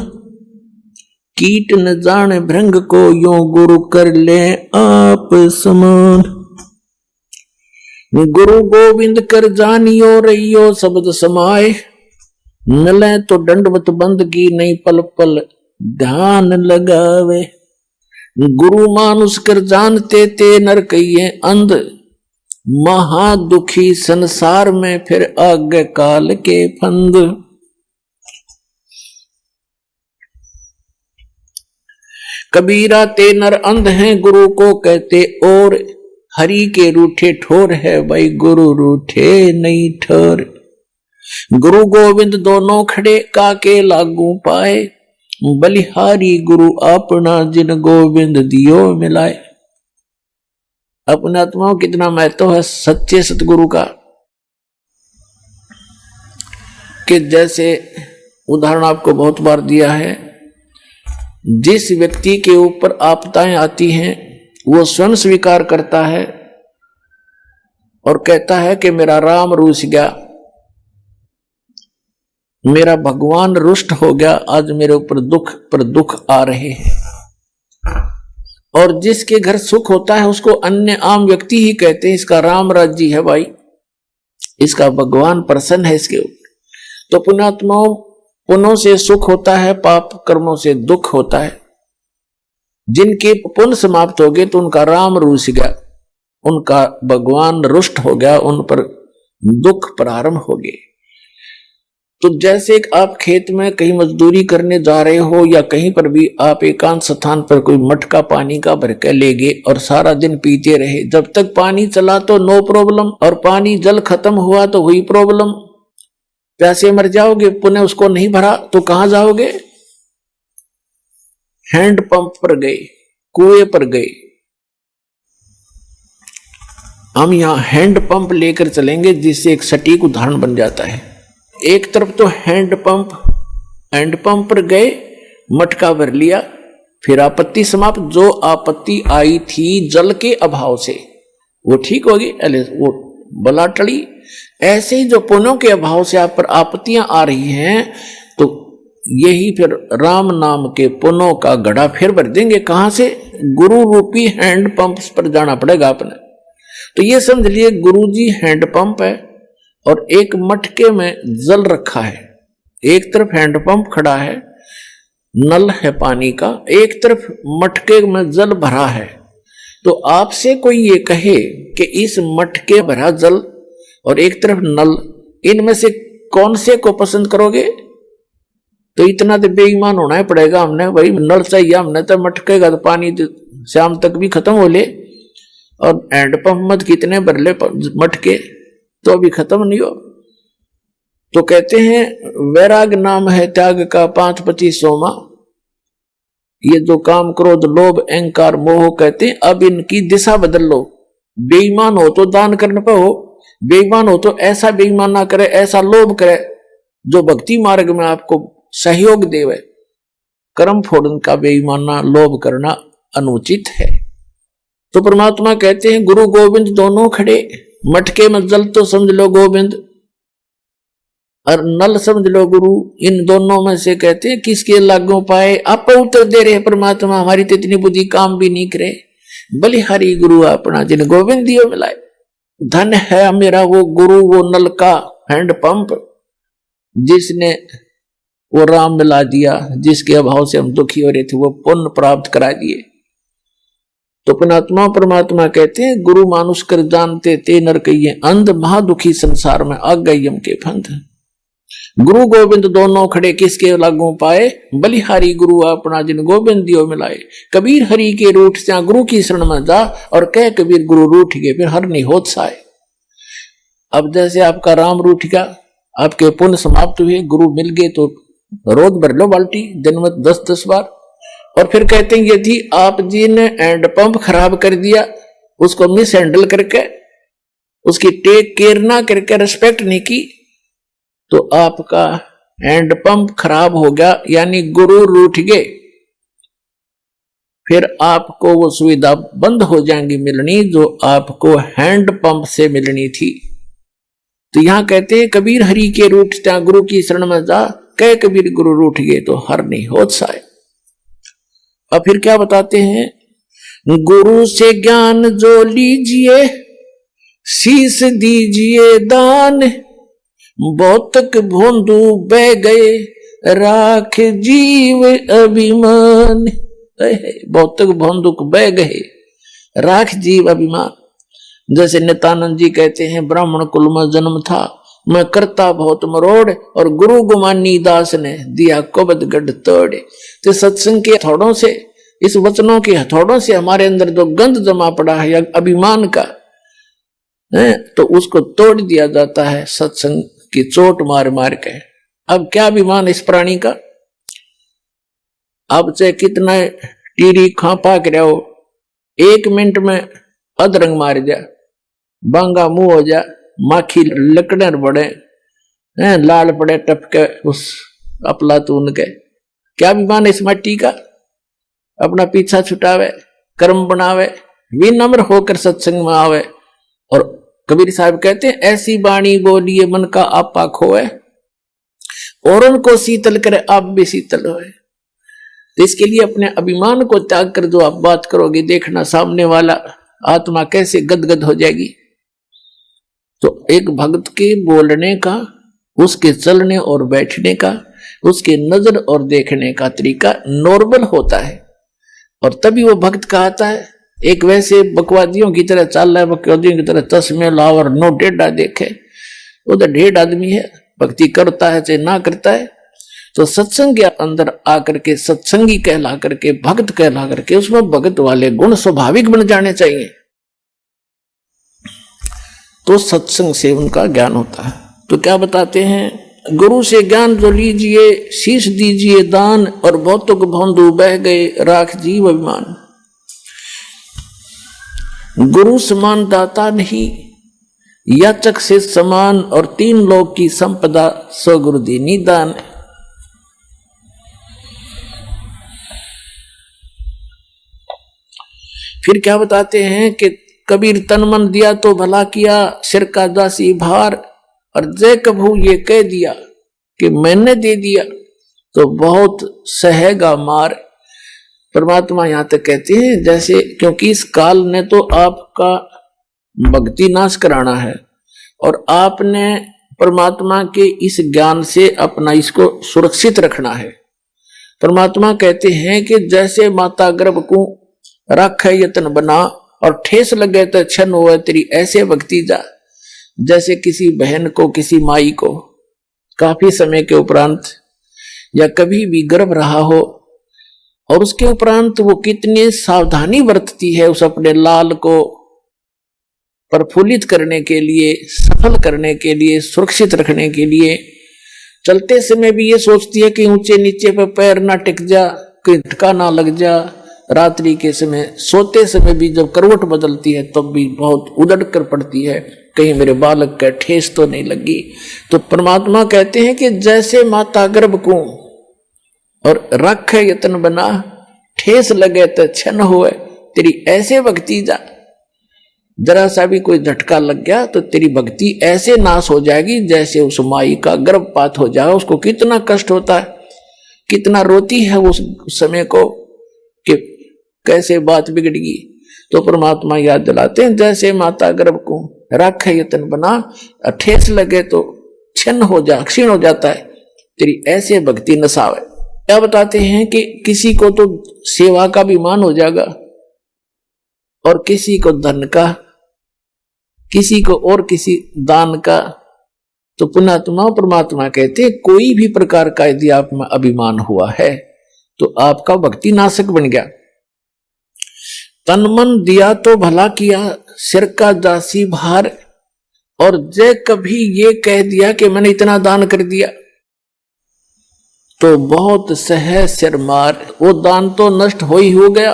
कीट न जाने भृंग को यो गुरु कर ले आप समान। गुरु गोविंद कर जानियो रहियो शब्द समाए, नले तो दंडवत बंद की नहीं पल पल ध्यान लगावे। गुरु मानुष कर जानते ते नर कहिए अंध, महा दुखी संसार में फिर आगे काल के फंद। कबीरा ते नर अंध हैं गुरु को कहते और, हरि के रूठे ठोर है भाई गुरु रूठे नहीं ठोर। गुरु गोविंद दोनों खड़े काके लागू पाए, बलिहारी गुरु अपना जिन गोविंद दियो मिलाए। अपने आत्माओं कितना महत्व है सच्चे सतगुरु का। कि जैसे उदाहरण आपको बहुत बार दिया है, जिस व्यक्ति के ऊपर आपदाएं आती हैं वो स्वयं स्वीकार करता है और कहता है कि मेरा राम रूठ गया, मेरा भगवान रुष्ट हो गया, आज मेरे ऊपर दुख पर दुख आ रहे हैं। और जिसके घर सुख होता है उसको अन्य आम व्यक्ति ही कहते हैं इसका राम राज्य है भाई, इसका भगवान प्रसन्न है इसके ऊपर। तो पुण्यात्माओं, पुण्यों से सुख होता है, पाप कर्मों से दुख होता है। जिनके पुण्य समाप्त हो गए तो उनका राम रूठ गया, उनका भगवान रुष्ट हो गया, उन पर दुख प्रारंभ हो गए। तो जैसे आप खेत में कहीं मजदूरी करने जा रहे हो या कहीं पर भी आप एकांत स्थान पर कोई मटका पानी का भर के ले गए और सारा दिन पीते रहे, जब तक पानी चला तो नो प्रॉब्लम, और पानी जल खत्म हुआ तो हुई प्रॉब्लम, प्यासे मर जाओगे। पुण्य उसको नहीं भरा तो कहां जाओगे? हैंड पंप पर गए, कुएं पर गए। हम यहां हैंड पंप लेकर चलेंगे जिससे एक सटीक उदाहरण बन जाता है। एक तरफ तो हैंड पंप पर गए, मटका भर लिया, फिर आपत्ति समाप्त। जो आपत्ति आई थी जल के अभाव से वो ठीक होगी, वो बला टली। ऐसे ही जो पुण्यों के अभाव से आप पर आपत्तियां आ रही हैं, तो यही फिर राम नाम के पुण्यों का गड़ा फिर भर देंगे। कहां से? गुरु रूपी हैंड पंप पर जाना पड़ेगा अपने। तो ये समझ लिए गुरुजी हैंड पंप है और एक मटके में जल रखा है। एक तरफ हैंडपंप खड़ा है, नल है पानी का, एक तरफ मटके में जल भरा है। तो आपसे कोई ये कहे कि इस मटके भरा जल और एक तरफ नल, इनमें से कौन से को पसंद करोगे? तो इतना तो बेईमान होना ही पड़ेगा हमने, भाई नल चाहिए हमने, तो मटके का तो पानी शाम तक भी खत्म हो ले, और हैंडपंप मत कितने भर ले मटके तो अभी खत्म नहीं हो। तो कहते हैं वैराग नाम है त्याग का 5-25 सोमा। ये जो काम क्रोध लोभ अहंकार मोह कहते हैं, अब इनकी दिशा बदल लो। बेईमान हो तो दान करने पर हो, बेईमान हो तो ऐसा बेईमान ना करे, ऐसा लोभ करे जो भक्ति मार्ग में आपको सहयोग देवे। कर्म फोड़न का बेईमाना लोभ करना अनुचित है। तो परमात्मा कहते हैं गुरु गोविंद दोनों खड़े, मटके में जल तो समझ लो गोविंद और नल समझ लो गुरु। इन दोनों में से कहते हैं किसके लागू पाए। आप उत्तर दे रहे परमात्मा, हमारी तो इतनी बुद्धि काम भी नहीं करे। बलिहारी गुरु अपना जिन गोविंद दियो मिलाए। धन है मेरा वो गुरु, वो नल का हैंड पंप जिसने वो राम मिला दिया, जिसके अभाव से हम दुखी हो रहे थे वो पुण्य प्राप्त करा दिए। तो पुणात्मा परमात्मा कहते हैं गुरु मानुष कर जानते ते नर कहिए अंध, महादुखी संसार में आ गई यम के फंद। गुरु गोविंद दोनों खड़े किसके लागू पाए। बलिहारी गुरु अपना जिन गोविंद दियो मिलाए। कबीर हरि के रूठ से गुरु की शरण में जा, और कह कबीर गुरु रूठ गए फिर हर नहीं होत साए। अब जैसे आपका राम रूठ गया, आपके पुण्य समाप्त हुए, गुरु मिल गए तो रोज भर लो बाल्टी दिन में 10-10 बार। और फिर कहते हैं यदि आप जी ने हैंड पंप खराब कर दिया, उसको मिस हैंडल करके, उसकी टेक केयर ना करके, रिस्पेक्ट नहीं की, तो आपका हैंड पंप खराब हो गया, यानी गुरु रूठ गए। फिर आपको वो सुविधा बंद हो जाएंगी मिलनी जो आपको हैंड पंप से मिलनी थी। तो यहां कहते हैं कबीर हरि के रूठता गुरु की शरण में जा, कह कबीर गुरु रूठ गए तो हर नहीं होत साए। अब फिर क्या बताते हैं, गुरु से ज्ञान जो लीजिए शीश दीजिए दान, बहुतक भोंदू बह गए राख जीव अभिमान। बहुतक भोंदुक बह गए राख जीव अभिमान। जैसे नित्यानंद जी कहते हैं ब्राह्मण कुल में जन्म था, मैं करता बहुत मरोड़, और गुरु गुमानी दास ने दिया कुबद गढ़ तोड़। तो सत्संग के हथौड़ों से, इस वचनों के हथौड़ों से हमारे अंदर जो गंध जमा पड़ा है अभिमान का है, तो उसको तोड़ दिया जाता है सत्संग की चोट मार मार के। अब क्या अभिमान इस प्राणी का। अब चाहे कितना टीरी खा पाक रहे हो, 1 मिनट में अधरंग मार जा, बांगा मुंह हो जा, माखी लकड़े बड़े लाल पड़े टपके उस अपलातून के। क्या अभिमान इस मट्टी का। अपना पीछा छुटावे, कर्म बनावे, विनम्र होकर सत्संग में आवे। और कबीर साहब कहते हैं ऐसी बाणी बोलिए मन का आपा खोए, और उनको शीतल करे आप भी शीतल होए। तो इसके लिए अपने अभिमान को त्याग कर जो आप बात करोगे, देखना सामने वाला आत्मा कैसे गदगद हो जाएगी। तो एक भक्त के बोलने का, उसके चलने और बैठने का, उसके नजर और देखने का तरीका नॉर्मल होता है, और तभी वो भक्त कहता है। एक वैसे बकवादियों की तरह चल रहा है, बकवादियों की तरह चश्मे लाओ और नो टेढ़ा देखे, वो तो ढेढ़ आदमी है, भक्ति करता है चाहे ना करता है। तो सत्संग के अंदर आकर के सत्संगी कहला करके, भक्त कहला करके, उसमें भक्त वाले गुण स्वाभाविक बन जाने चाहिए, तो सत्संग से उनका ज्ञान होता है। तो क्या बताते हैं, गुरु से ज्ञान जो लीजिए शीश दीजिए दान, और बहुतों को भौंदू बह गए राख जीव अभिमान। गुरु समान दाता नहीं, याचक से समान, और 3 लोक की संपदा सो गुरु दीनी दान। फिर क्या बताते हैं कि कबीर तन मन दिया तो भला किया, सिर का दासी भार, और जय कभू ये कह दिया कि मैंने दे दिया तो बहुत सहेगा मार। परमात्मा यहां तक कहते हैं जैसे, क्योंकि इस काल ने तो आपका भक्ति नाश कराना है, और आपने परमात्मा के इस ज्ञान से अपना इसको सुरक्षित रखना है। परमात्मा कहते हैं कि जैसे माता गर्भ को रखे यतन बना, और ठेस लगे तो क्षण हुए तेरी ऐसे भक्ति जा। जैसे किसी बहन को, किसी माई को काफी समय के उपरांत या कभी भी गर्भ रहा हो, और उसके उपरांत वो कितनी सावधानी बरतती है उस अपने लाल को प्रफुल्लित करने के लिए, सफल करने के लिए, सुरक्षित रखने के लिए। चलते समय भी ये सोचती है कि ऊंचे नीचे पे पैर ना टिक जा, कहीं धक्का ना लग जा, रात्रि के समय सोते समय भी जब करवट बदलती है तब भी बहुत उदड़ कर पड़ती है, कहीं मेरे बालक का ठेस तो नहीं लगी। तो परमात्मा कहते हैं कि जैसे माता गर्भ को और रख यतन बना, ठेस लगे तो छन हुए, तेरी ऐसे भक्ति जा, जरा सा भी कोई झटका लग गया तो तेरी भक्ति ऐसे नाश हो जाएगी जैसे उस माई का गर्भपात हो जाएगा। उसको कितना कष्ट होता है, कितना रोती है उस समय को कि कैसे बात बिगड़गी। तो परमात्मा याद दिलाते हैं जैसे माता गर्भ को रख यतन बना, ठेस लगे तो क्षीण हो जाता है, तेरी ऐसे भक्ति नसावे। क्या बताते हैं कि किसी को तो सेवा का भी मान हो जाएगा और किसी को धन का, किसी को और किसी दान का। तो पुण्यात्मा परमात्मा कहते हैं कोई भी प्रकार का यदि आप में अभिमान हुआ है तो आपका भक्ति नाशक बन गया। तन मन दिया तो भला किया, सिर का दासी भार, और जे कभी ये कह दिया कि मैंने इतना दान कर दिया तो बहुत सह सिर मार, वो दान तो नष्ट हो ही हो गया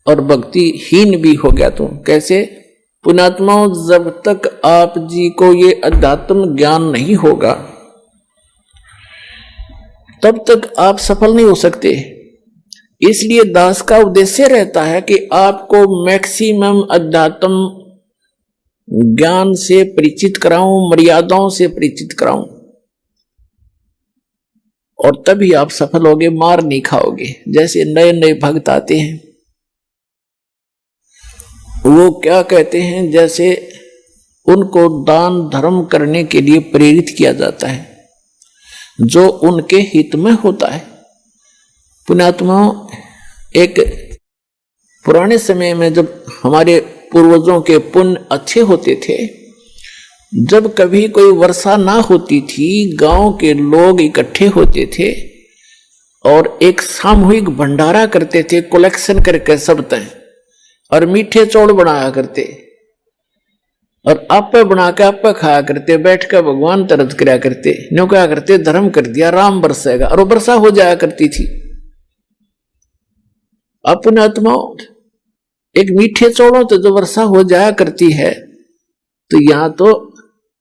और भक्ति हीन भी हो गया। तो कैसे पुण्यात्माओं, जब तक आप जी को ये अध्यात्म ज्ञान नहीं होगा तब तक आप सफल नहीं हो सकते। इसलिए दास का उद्देश्य रहता है कि आपको मैक्सिमम अध्यात्म ज्ञान से परिचित कराऊं, मर्यादाओं से परिचित कराऊं, और तभी आप सफल होगे, मार नहीं खाओगे। जैसे नए नए भक्त आते हैं वो क्या कहते हैं, जैसे उनको दान धर्म करने के लिए प्रेरित किया जाता है जो उनके हित में होता है। पुण्यात्माओं, एक पुराने समय में जब हमारे पूर्वजों के पुण्य अच्छे होते थे, जब कभी कोई वर्षा ना होती थी, गांव के लोग इकट्ठे होते थे और एक सामूहिक भंडारा करते थे, कलेक्शन करके सब तय, और मीठे चौड़ बनाया करते और आपे बना के आपे खाया करते, बैठ कर भगवान तरस कराया करते। न्यों क्या करते, धर्म कर दिया, राम बरसेगा, और वर्षा हो जाया करती थी। अपने आत्माओं, एक मीठे चौड़ों तो जो वर्षा हो जाया करती है, तो यहां तो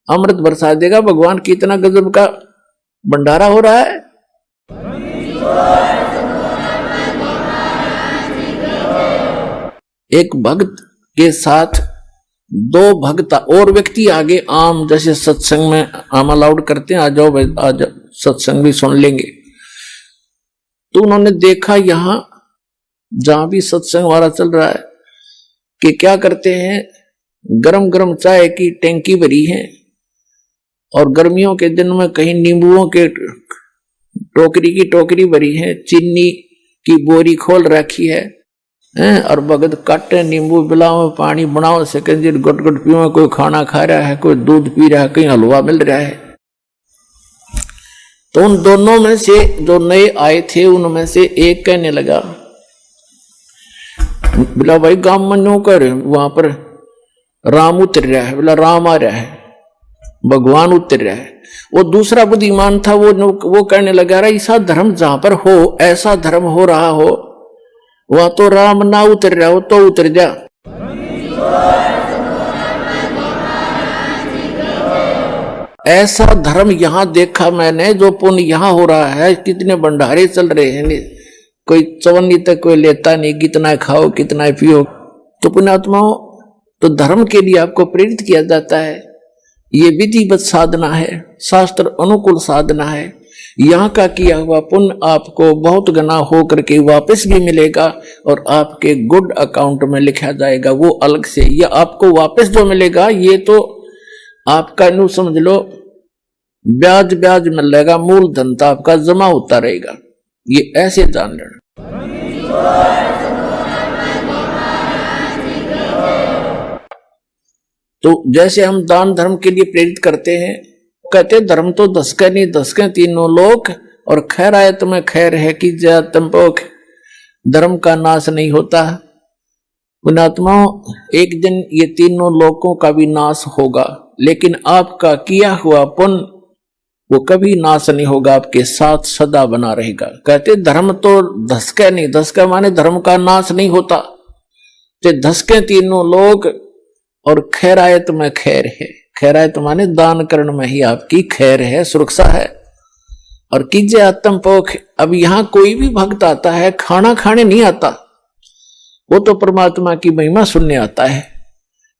अमृत बरसा देगा भगवान। कितना गजब का भंडारा हो रहा है। एक भक्त के साथ दो भक्त और व्यक्ति आगे, आम जैसे सत्संग में आम अलाउड करते हैं, आ जाओ भाई, आज सत्संग भी सुन लेंगे। तो उन्होंने देखा यहां जहां भी सत्संग वाला चल रहा है कि क्या करते हैं, गरम गरम चाय की टैंकी भरी है और गर्मियों के दिन में कहीं नींबुओं के टोकरी की टोकरी भरी है, चीनी की बोरी खोल रखी है, और भगत काटे नींबू बिलाओ, पानी बनाओ, सेकंड गुट गुट पियो, कोई खाना खा रहा है, कोई दूध पी रहा है, कहीं हलवा मिल रहा है। तो उन दोनों में से जो नए आए थे उनमें से एक कहने लगा, बोला भाई गांव में न्यू कर, वहां पर राम उतर रहा है, बोला राम आ रहा है, भगवान उतर रहा है। वो दूसरा बुद्धिमान था, वो कहने लगा, रहा ऐसा धर्म जहां पर हो, ऐसा धर्म हो रहा हो, वहां तो राम ना उतर रहा हो तो उतर जा। ऐसा धर्म यहां देखा मैंने, जो पुण्य यहां हो रहा है, कितने भंडारे चल रहे हैं, कोई चवन्नी तक कोई लेता नहीं, कितना खाओ कितना पियो। तो पुण्यात्माओं, तो धर्म के लिए आपको प्रेरित किया जाता है। ये विधिवत साधना है, शास्त्र अनुकूल साधना है। यहाँ का किया हुआ पुण्य आपको बहुत गुना हो करके वापस भी मिलेगा और आपके गुड अकाउंट में लिखा जाएगा, वो अलग से। या आपको वापस जो मिलेगा ये तो आपका न्यू समझ लो ब्याज ब्याज मिलेगा, मूल धन तो आपका जमा होता रहेगा। ये ऐसे जान लेना। तो जैसे हम दान धर्म के लिए प्रेरित करते हैं, कहते धर्म तो दसके नहीं दसके तीनों लोक, और खैर आए तुम्हें खैर है कि तुम पोख, धर्म का नाश नहीं होता। पुण्यात्माओं, एक दिन ये तीनों लोकों का भी नाश होगा, लेकिन आपका किया हुआ पुण्य वो कभी नाश नहीं होगा, आपके साथ सदा बना रहेगा। कहते धर्म तो धसके नहीं, धसका माने धर्म का नाश नहीं होता, ते धसके तीनों लोग और खैरायत में खैर है। खैरायत माने दान करण में ही आपकी खैर है, सुरक्षा है। और कीजिए आत्म पोख। अब यहां कोई भी भक्त आता है, खाना खाने नहीं आता, वो तो परमात्मा की महिमा सुनने आता है।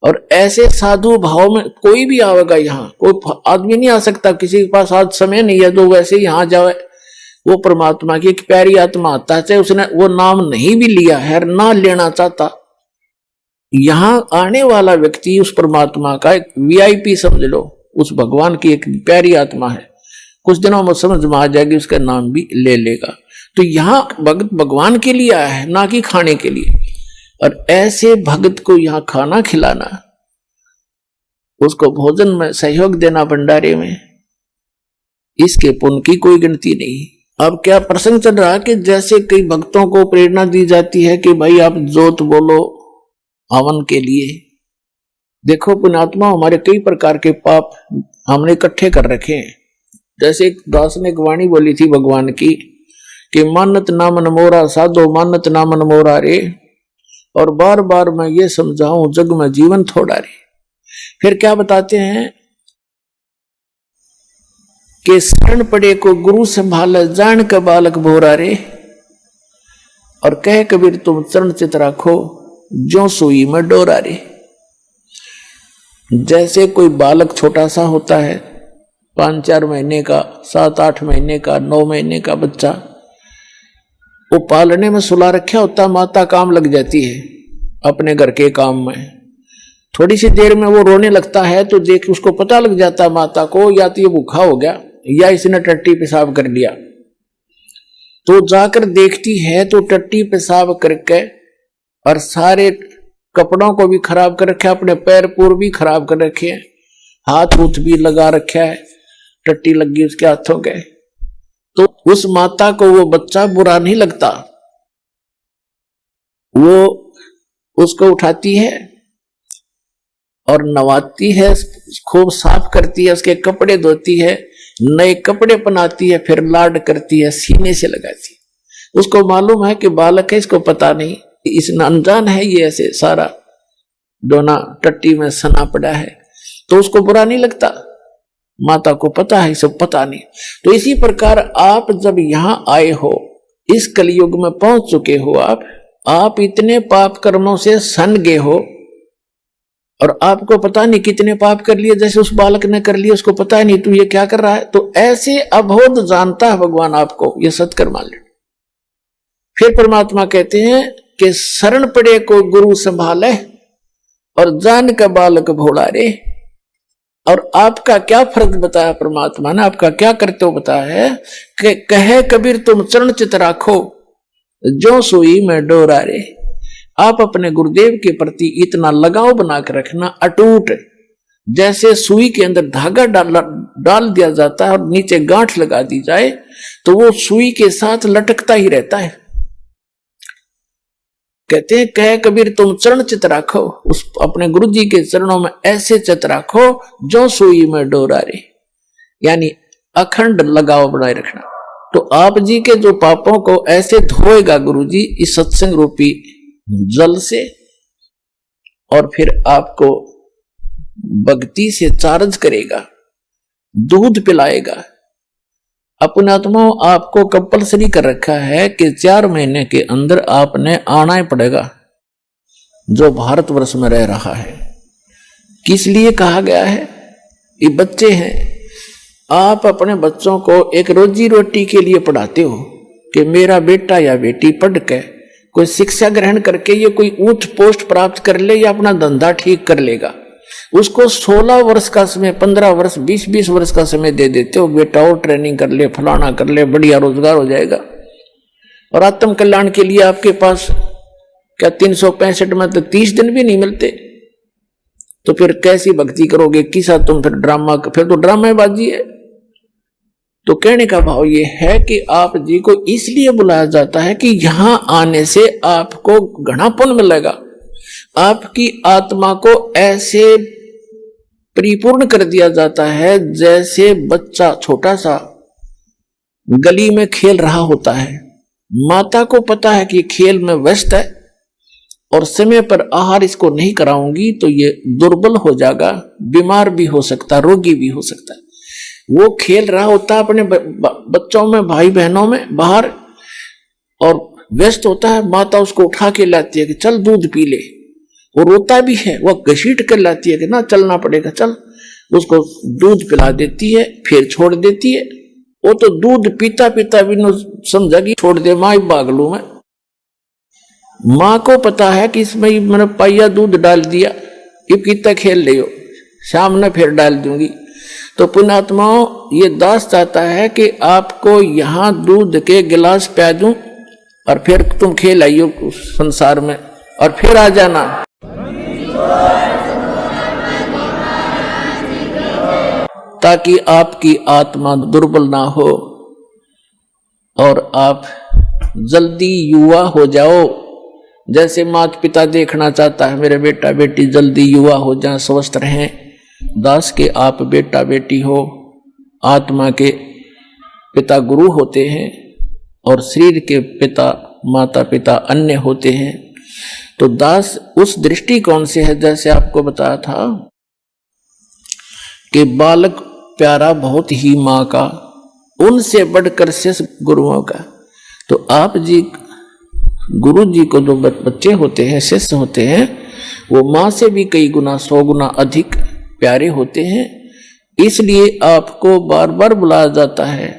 और ऐसे साधु भाव में कोई भी आवेगा, यहाँ कोई आदमी नहीं आ सकता, किसी के पास आज समय नहीं है तो वैसे यहाँ जाए, वो परमात्मा की एक प्यारी आत्मा आता है, चाहे उसने वो नाम नहीं भी लिया है, ना लेना चाहता, यहाँ आने वाला व्यक्ति उस परमात्मा का एक VIP समझ लो, उस भगवान की एक प्यारी आत्मा है, कुछ दिनों में समझ में आ जाएगी, उसका नाम भी ले लेगा। तो यहाँ भगत भगवान के लिए आया है, ना कि खाने के लिए। और ऐसे भगत को यहाँ खाना खिलाना, उसको भोजन में सहयोग देना भंडारे में, इसके पुण्य की कोई गिनती नहीं। अब क्या प्रसंग चल रहा है कि जैसे कई भक्तों को प्रेरणा दी जाती है कि भाई आप जोत बोलो हवन के लिए। देखो पुण्यात्मा, हमारे कई प्रकार के पाप हमने इकट्ठे कर रखे हैं। जैसे एक दास ने एक वाणी बोली थी भगवान की कि मानत ना मन मोरा साधो, मानत ना मन मोरा रे। और बार बार मैं ये समझाऊं, जग में जीवन थोड़ा रे। फिर क्या बताते हैं कि शरण पड़े को गुरु संभाले, जान का बालक भोरा रे। और कहे कबीर तुम चरण चित राखो, जो सुई में डोरा रे। जैसे कोई बालक छोटा सा होता है, 5-4 महीने का, 7-8 महीने का, 9 महीने का बच्चा, वो पालने में सुला रखा होता, माता काम लग जाती है अपने घर के काम में। थोड़ी सी देर में वो रोने लगता है तो देख उसको पता लग जाता है माता को, या तो ये भूखा हो गया या इसने टट्टी पेशाब कर लिया। तो जाकर देखती है तो टट्टी पेशाब करके और सारे कपड़ों को भी खराब कर रखे, अपने पैर पूर भी खराब कर रखे हैं, हाथ उथ भी लगा रखा है, टट्टी लगी उसके हाथों के। तो उस माता को वो बच्चा बुरा नहीं लगता, वो उसको उठाती है और नवाती है, खूब साफ करती है, उसके कपड़े धोती है, नए कपड़े पहनाती है, फिर लाड करती है, सीने से लगाती है। उसको मालूम है कि बालक है, इसको पता नहीं, इसने अनजान है, ये ऐसे सारा डोना टट्टी में सना पड़ा है, तो उसको बुरा नहीं लगता। माता को पता है, सब पता नहीं। तो इसी प्रकार आप जब यहां आए हो, इस कलयुग में पहुंच चुके हो, आप इतने पाप कर्मों से सन गए हो और आपको पता नहीं कितने पाप कर लिए, जैसे उस बालक ने कर लिए, उसको पता ही नहीं तू ये क्या कर रहा है। तो ऐसे अबोध जानता है भगवान आपको, ये सत्कर मान ले। फिर परमात्मा कहते हैं कि शरण पड़े को गुरु संभाले और जान का बालक भोला रे। और आपका क्या फर्ज बताया परमात्मा ने, आपका क्या करते हो बताया है कि कहे कबीर तुम चरण चित राखो, जो सुई में डोरा रे। आप अपने गुरुदेव के प्रति इतना लगाव बना कर रखना अटूट, जैसे सुई के अंदर धागा डाल दिया जाता है और नीचे गांठ लगा दी जाए तो वो सुई के साथ लटकता ही रहता है। कहते हैं कहे कबीर तुम चरण चित राखो, उस अपने गुरु जी के चरणों में ऐसे चित राखो जो सुई में डोरा रे, यानी अखंड लगाव बनाए रखना। तो आप जी के जो पापों को ऐसे धोएगा गुरु जी इस सत्संग रूपी जल से, और फिर आपको भक्ति से चार्ज करेगा, दूध पिलाएगा। अपने आत्मा आपको कंपलसरी कर रखा है कि 4 महीने के अंदर आपने आना ही पड़ेगा जो भारतवर्ष में रह रहा है। किस लिए कहा गया है? ये बच्चे हैं, आप अपने बच्चों को एक रोजी रोटी के लिए पढ़ाते हो कि मेरा बेटा या बेटी पढ़ के कोई शिक्षा ग्रहण करके ये कोई ऊंच पोस्ट प्राप्त कर ले या अपना धंधा ठीक कर लेगा। उसको 16 वर्ष का समय, 15 वर्ष, 20 वर्ष का समय दे देते हो, बेटा और ट्रेनिंग कर ले, फलाना कर ले, बढ़िया रोजगार हो जाएगा। और आत्म कल्याण के लिए आपके पास क्या 365 में तो 30 दिन भी नहीं मिलते, तो फिर कैसी भक्ति करोगे? किसा तुम फिर ड्रामा, फिर तो ड्रामेबाजी है। तो कहने का भाव ये है कि आप जी को इसलिए बुलाया जाता है कि यहां आने से आपको घना पुण्य मिलेगा, आपकी आत्मा को ऐसे परिपूर्ण कर दिया जाता है। जैसे बच्चा छोटा सा गली में खेल रहा होता है, माता को पता है कि खेल में व्यस्त है और समय पर आहार इसको नहीं कराऊंगी तो ये दुर्बल हो जाएगा, बीमार भी हो सकता है, रोगी भी हो सकता है। वो खेल रहा होता है अपने बच्चों में, भाई बहनों में बाहर, और व्यस्त होता है। माता उसको उठा के लाती है कि चल दूध पी ले, वो रोता भी है, वो घसीट कर लाती है कि ना चलना पड़ेगा चल, उसको दूध पिला देती है, फिर छोड़ देती है। वो तो दूध पीता पीता भी न समझा कि छोड़ दे माँ, भाग लू मैं। माँ को पता है कि इसमें मैंने पाइया दूध डाल दिया, ये कितना खेल ले हो, शाम में फिर डाल दूंगी। तो पुण्यात्माओं, ये दास चाहता है कि आपको यहाँ दूध के गिलास पिला दूं और फिर तुम खेल आइयो संसार में और फिर आ जाना। ताकि आपकी आत्मा दुर्बल ना हो और आप जल्दी युवा हो जाओ। जैसे माता पिता देखना चाहता है मेरे बेटा बेटी जल्दी युवा हो जाए, स्वस्थ रहें। दास के आप बेटा बेटी हो, आत्मा के पिता गुरु होते हैं और शरीर के पिता माता पिता अन्य होते हैं। तो दास उस दृष्टिकोण से है, जैसे आपको बताया था कि बालक प्यारा बहुत ही माँ का, उनसे बढ़कर शेष गुरुओं का। तो आप जी गुरु जी को जो बच्चे होते हैं, शिष्य होते हैं, वो माँ से भी कई गुना 100 गुना अधिक प्यारे होते हैं। इसलिए आपको बार बार बुलाया जाता है,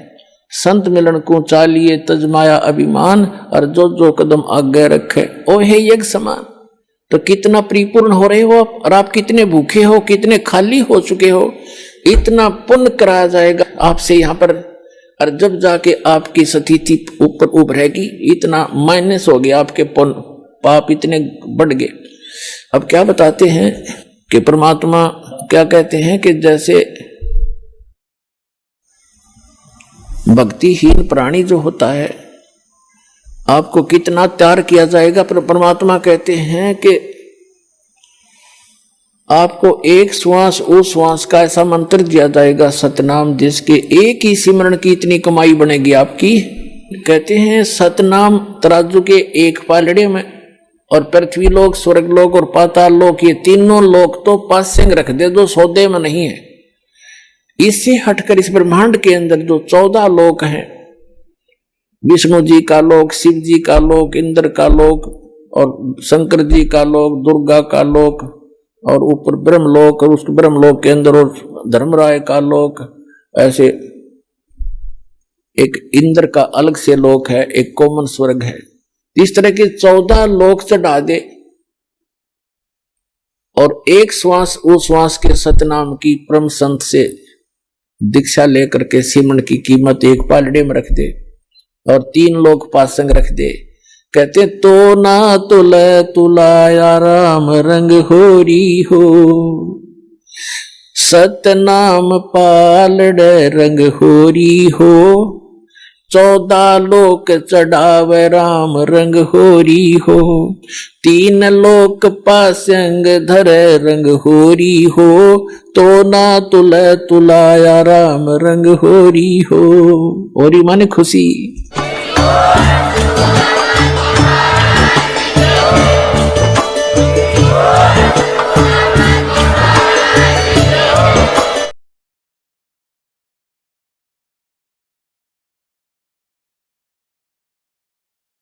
संत मिलन को चालिए तजमाया अभिमान, और जो जो कदम आगे रखे ओ है यज्ञ समान। तो कितना परिपूर्ण हो रहे हो आप, और आप कितने भूखे हो, कितने खाली हो चुके हो, इतना पुण्य कराया जाएगा आपसे यहाँ पर। और जब जाके आपकी स्थिति ऊपर उभरेगी, इतना माइनस हो गया, आपके पुण्य पाप इतने बढ़ गए। अब क्या बताते हैं कि परमात्मा क्या कहते हैं कि जैसे भक्तिहीन प्राणी जो होता है, आपको कितना त्याग किया जाएगा, पर परमात्मा कहते हैं कि आपको एक श्वास उस श्वास का ऐसा मंत्र दिया जाएगा सतनाम, जिसके एक ही सिमरण की इतनी कमाई बनेगी आपकी। कहते हैं सतनाम तराजू के एक पालड़े में, और पृथ्वी लोक, स्वर्ग लोक और पाताल लोक, ये तीनों लोक तो पासेंग रख दे, जो सौदे में नहीं है। इससे हटकर इस ब्रह्मांड के अंदर जो 14 लोक हैं, विष्णु जी का लोक, शिव जी का लोक, इंद्र का लोक और शंकर जी का लोक, दुर्गा का लोक, और ऊपर ब्रह्मलोक, और उस ब्रह्मलोक के अंदर और धर्मराय का लोक, ऐसे एक इंद्र का अलग से लोक है, एक कॉमन स्वर्ग है। इस तरह के 14 लोक चढ़ा दे, और एक श्वास उस श्वास के सतनाम की परम संत से दीक्षा लेकर के सिमरण की कीमत एक पालड़े में रख दे, और 3 लोक पासंग रख दे। कहते तो ना तुले तुलाया राम रंग होरी हो, सतनाम पालड़े रंग होरी हो, 14 लोक चढ़ावे राम रंग होरी हो, 3 लोक पासंग धरे रंग होरी हो, तो ना तुले तुलाया राम रंग होरी हो। होरी माने खुशी।